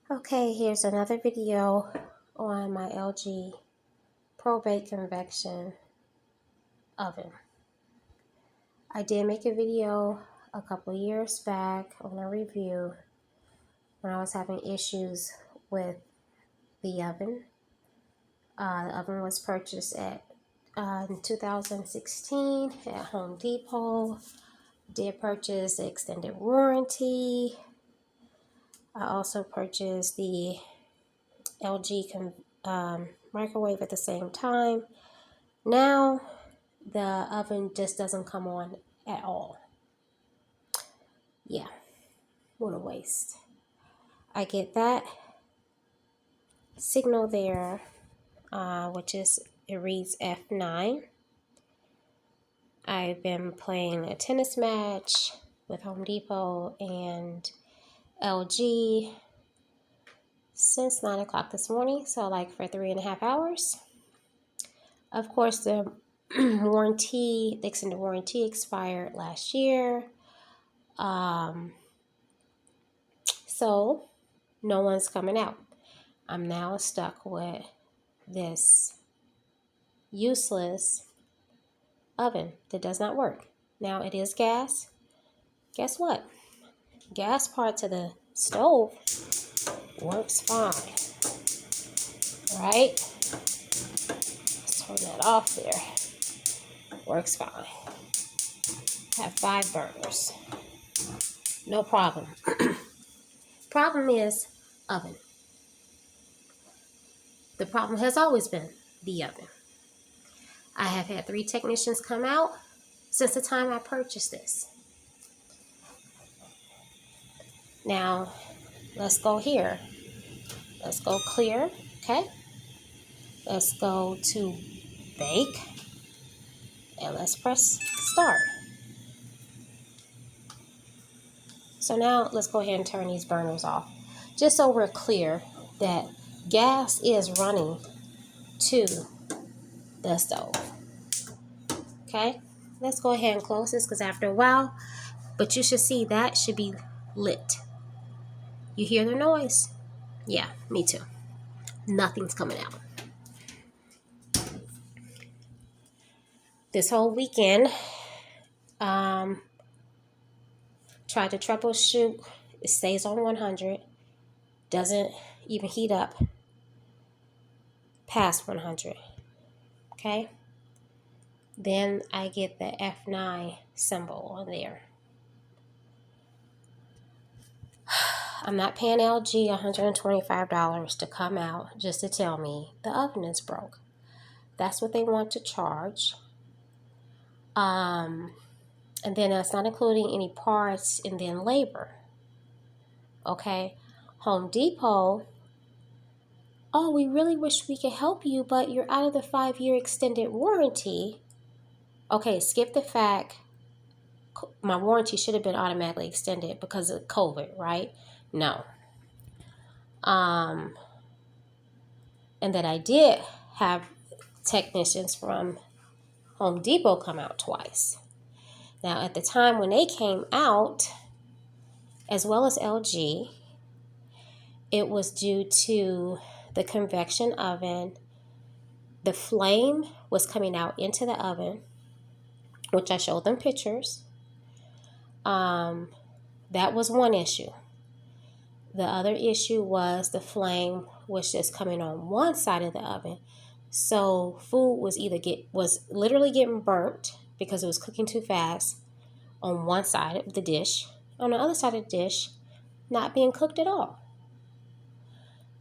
Okay, here's another video on my LG ProBake convection oven. I did make a video a couple years back on a review when I was having issues with the oven. The oven was purchased in 2016 at Home Depot. Did purchase the extended warranty. I also purchased the LG microwave at the same time. Now the oven just doesn't come on at all. Yeah, what a waste. I get that signal there, which is, it reads F9. I've been playing a tennis match with Home Depot and LG since 9 o'clock this morning, so like for 3.5 hours. Of course, the warranty, the extended warranty expired last year. So no one's coming out. I'm now stuck with this useless oven that does not work. Now it is gas. Guess what? Gas part to the stove works fine, right? Let's turn that off there. Works fine. Have 5 burners. No problem. Problem is oven. The problem has always been the oven. I have had 3 technicians come out since the time I purchased this. Now, let's go here. Let's go clear, okay? Let's go to bake, and let's press start. So now let's go ahead and turn these burners off, just so we're clear that gas is running to the stove. Okay, let's go ahead and close this because after a while, but you should see that should be lit. You hear the noise? Yeah, me too. Nothing's coming out. This whole weekend, tried to troubleshoot. It stays on 100. Doesn't even heat up past 100. Okay? Then I get the F09 symbol on there. I'm not paying LG $125 to come out just to tell me the oven is broke. That's what they want to charge. And then that's not including any parts and then labor. Okay? Home Depot, oh, we really wish we could help you, but you're out of the 5-year extended warranty. Okay, skip the fact my warranty should have been automatically extended because of COVID, right? No. And that I did have technicians from Home Depot come out twice. Now, at the time when they came out, as well as LG, it was due to the convection oven. The flame was coming out into the oven, which I showed them pictures. That was one issue. The other issue was the flame was just coming on one side of the oven. So food was was literally getting burnt because it was cooking too fast on one side of the dish. On the other side of the dish, not being cooked at all.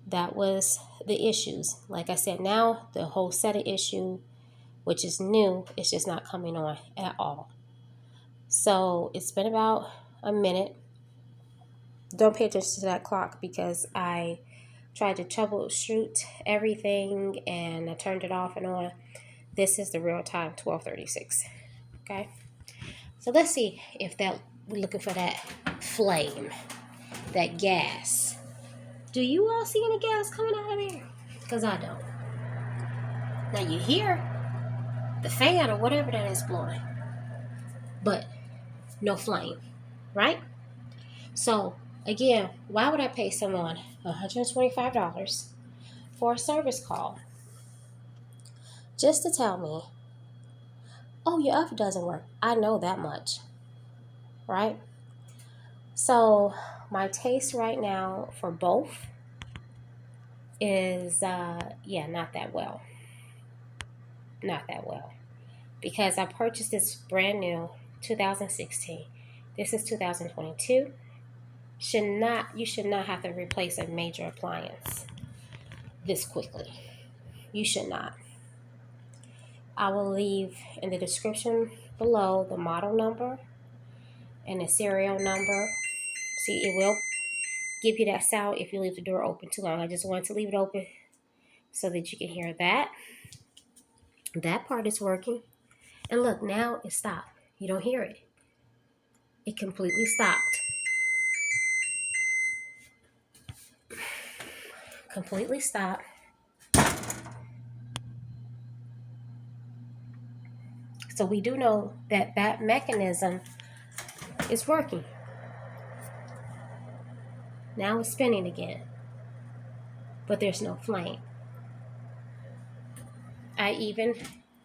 That was the issues. Like I said, now the whole set of issue, which is new, is just not coming on at all. So it's been about a minute. Don't pay attention to that clock because I tried to troubleshoot everything and I turned it off and on. This is the real time, 12:36. Okay, so let's see if we're looking for that flame, that gas. Do you all see any gas coming out of there? Because I don't. Now you hear the fan or whatever that is blowing, but no flame, right? So Again, why would I pay someone $125 for a service call just to tell me, oh, your oven doesn't work? I know that much, right? So my taste right now for both is, not that well. Not that well. Because I purchased this brand new 2016. This is 2022. You should not have to replace a major appliance this quickly. You should not. I will leave in the description below the model number and the serial number. See, it will give you that sound if you leave the door open too long. I just wanted to leave it open so that you can hear that. That part is working. And look, now it stopped. You don't hear it. It completely stopped. Completely stopped. So we do know that that mechanism is working. Now it's spinning again, but there's no flame. I even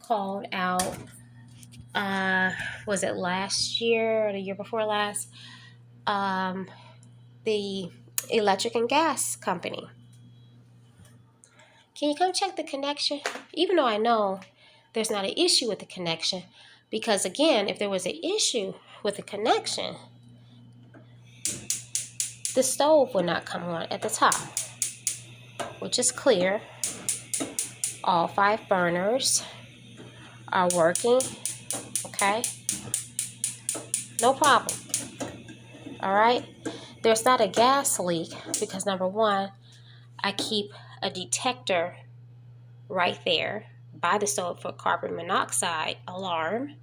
called out, was it last year or the year before last, the electric and gas company. Can you come check the connection? Even though I know there's not an issue with the connection, because again, if there was an issue with the connection, the stove would not come on at the top, which is clear. All 5 burners are working, okay? No problem, all right? There's not a gas leak because number one, I keep a detector right there by the stove for carbon monoxide alarm,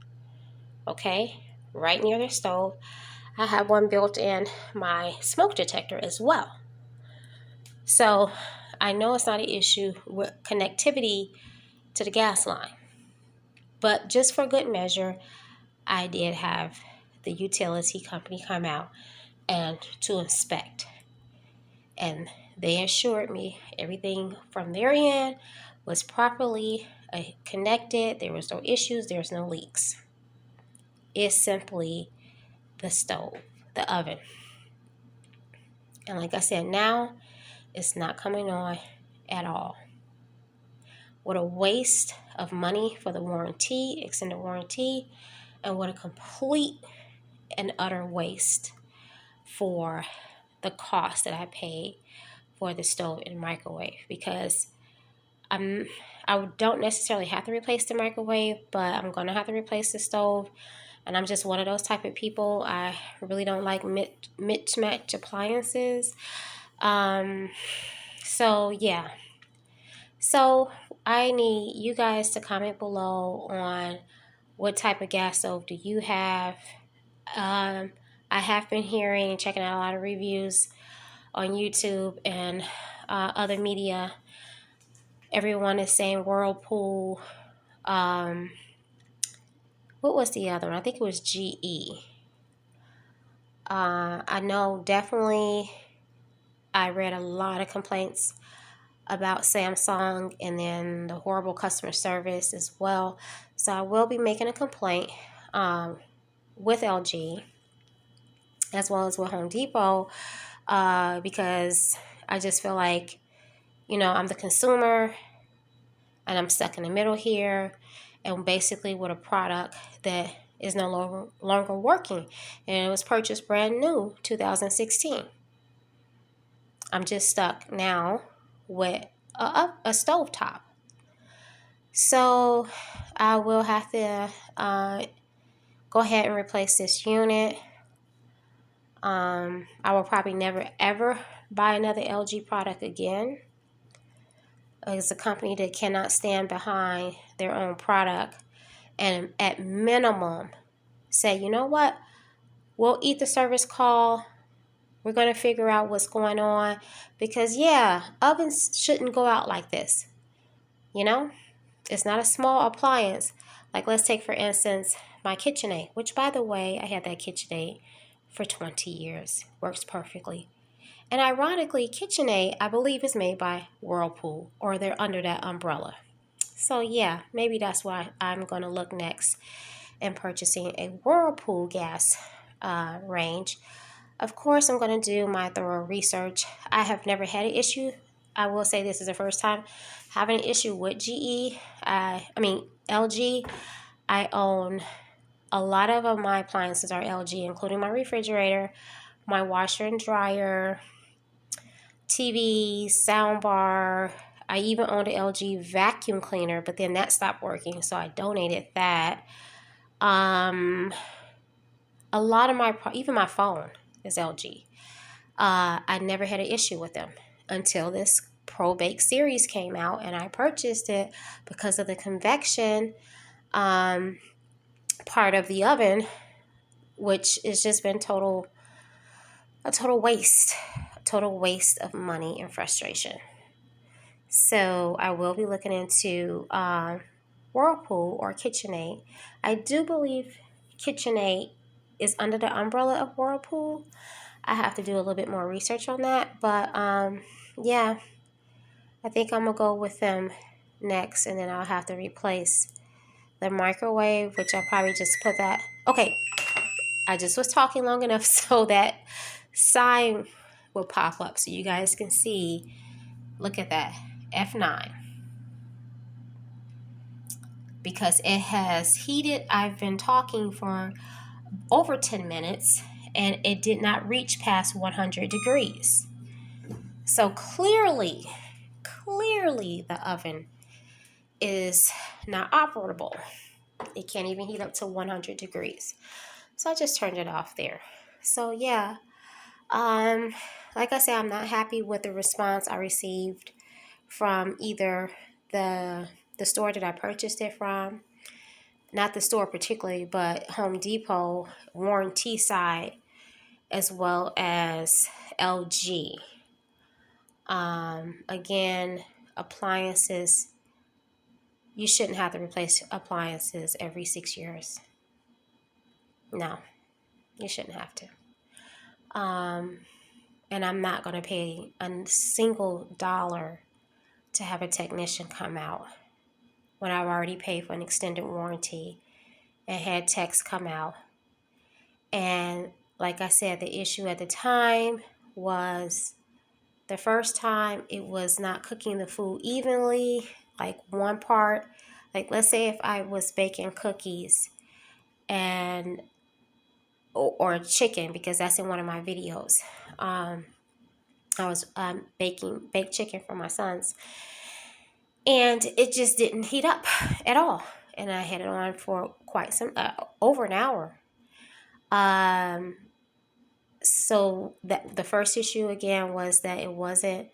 okay? Right near the stove. I have one built in my smoke detector as well. So I know it's not an issue with connectivity to the gas line. But just for good measure, I did have the utility company come out and to inspect. And they assured me everything from their end was properly connected. There was no issues. There was no leaks. It's simply the stove, the oven. And like I said, now it's not coming on at all. What a waste of money for the warranty, extended warranty, and what a complete and utter waste for the cost that I paid for the stove and microwave, because I don't necessarily have to replace the microwave, but I'm going to have to replace the stove. And I'm just one of those type of people. I really don't like mismatch appliances. So yeah. So I need you guys to comment below on what type of gas stove do you have. I have been hearing, checking out a lot of reviews on YouTube and other media. Everyone is saying Whirlpool. What was the other one? I think it was GE. I know definitely I read a lot of complaints about Samsung and then the horrible customer service as well. So I will be making a complaint with LG as well as with Home Depot because I just feel like, I'm the consumer and I'm stuck in the middle here and basically with a product that is no longer working, and it was purchased brand new 2016. I'm just stuck now with a stovetop. So I will have to go ahead and replace this unit. I will probably never ever buy another LG product again. It's a company that cannot stand behind their own product and at minimum say, you know what, we'll eat the service call. We're going to figure out what's going on because, ovens shouldn't go out like this. It's not a small appliance. Like let's take, for instance, my KitchenAid, which by the way, I had that KitchenAid for 20 years. Works perfectly. And ironically, KitchenAid, I believe, is made by Whirlpool, or they're under that umbrella. So yeah, maybe that's why I'm going to look next in purchasing a Whirlpool gas range. Of course, I'm going to do my thorough research. I have never had an issue. I will say this is the first time having an issue with LG. I own a lot of my appliances are LG, including my refrigerator, my washer and dryer, TV, soundbar. I even owned an LG vacuum cleaner, but then that stopped working, so I donated that. A lot of even my phone is LG. I never had an issue with them until this ProBake series came out, and I purchased it because of the convection part of the oven, which has just been a total waste of money and frustration. So I will be looking into Whirlpool or KitchenAid. I do believe KitchenAid is under the umbrella of Whirlpool. I have to do a little bit more research on that, but yeah, I think I'm gonna go with them next, and then I'll have to replace the microwave, which I'll probably just put that. Okay, I just was talking long enough so that sign will pop up so you guys can see. Look at that, F09. Because it has heated. I've been talking for over 10 minutes and it did not reach past 100 degrees. So clearly the oven is not operable. It can't even heat up to 100 degrees. So I just turned it off there. So yeah, like I said, I'm not happy with the response I received from either the store that I purchased it from, not the store particularly, but Home Depot, warranty side, as well as LG. Again, appliances, you shouldn't have to replace appliances every 6 years. No, you shouldn't have to. And I'm not going to pay a single dollar to have a technician come out when I've already paid for an extended warranty and had techs come out. And like I said, the issue at the time was the first time it was not cooking the food evenly, like one part. Like let's say if I was baking cookies and or chicken, because that's in one of my videos. I was baking baked chicken for my sons, and it just didn't heat up at all. And I had it on for quite some over an hour. So that the first issue again was that it wasn't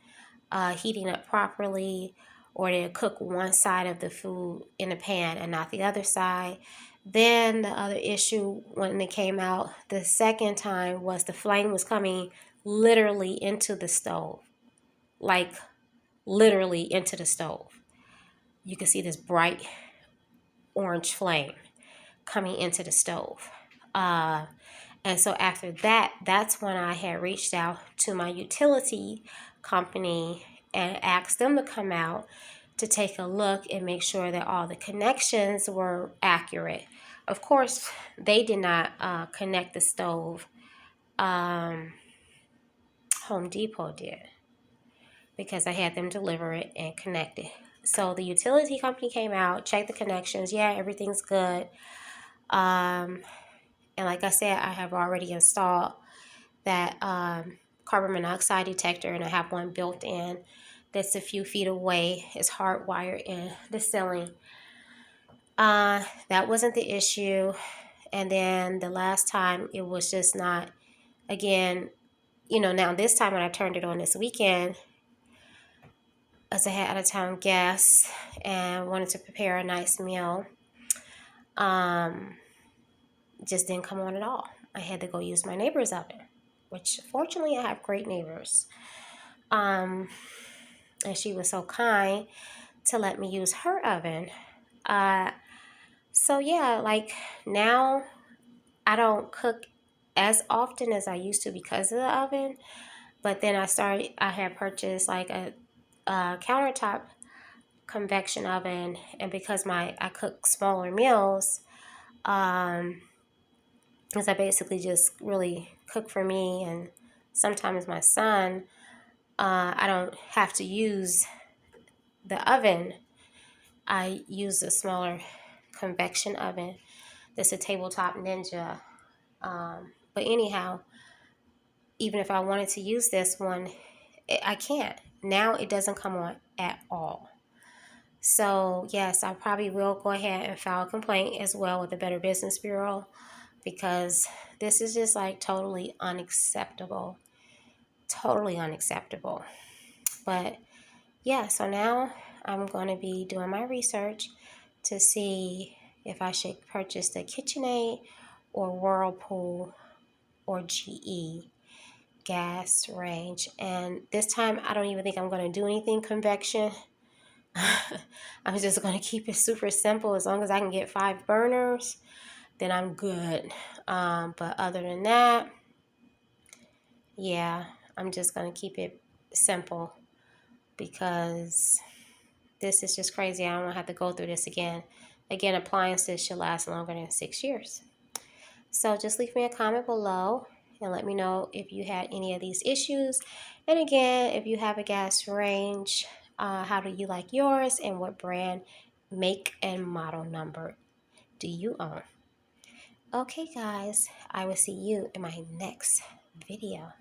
heating up properly, or to cook one side of the food in the pan and not the other side. Then the other issue when it came out the second time was the flame was coming literally into the stove, like literally into the stove. You can see this bright orange flame coming into the stove. And so after that, that's when I had reached out to my utility company and asked them to come out to take a look and make sure that all the connections were accurate. Of course, they did not connect the stove. Home Depot did, because I had them deliver it and connect it. So the utility company came out, checked the connections. Yeah, everything's good. And like I said, I have already installed that carbon monoxide detector, and I have one built in that's a few feet away. It's hardwired in the ceiling. That wasn't the issue. And then the last time it was just not, again, now this time when I turned it on this weekend, as I had out-of-town guests and wanted to prepare a nice meal, just didn't come on at all. I had to go use my neighbor's oven, which fortunately I have great neighbors. And she was so kind to let me use her oven. So yeah, like now I don't cook as often as I used to because of the oven. But then I had purchased like a countertop convection oven, and because I cook smaller meals, because I basically just really cook for me and sometimes my son, I don't have to use the oven. I use a smaller convection oven. That's a tabletop ninja. But anyhow, even if I wanted to use this one, I can't. Now it doesn't come on at all. So yes, I probably will go ahead and file a complaint as well with the Better Business Bureau, because this is just like totally unacceptable. Totally unacceptable. But yeah, so now I'm going to be doing my research to see if I should purchase the KitchenAid or Whirlpool or GE gas range. And this time I don't even think I'm going to do anything convection. I'm just going to keep it super simple. As long as I can get 5 burners, then I'm good. But other than that, yeah, I'm just going to keep it simple, because this is just crazy. I don't want to have to go through this again. Again, appliances should last longer than 6 years. So just leave me a comment below and let me know if you had any of these issues. And again, if you have a gas range, how do you like yours, and what brand, make, and model number do you own? Okay, guys, I will see you in my next video.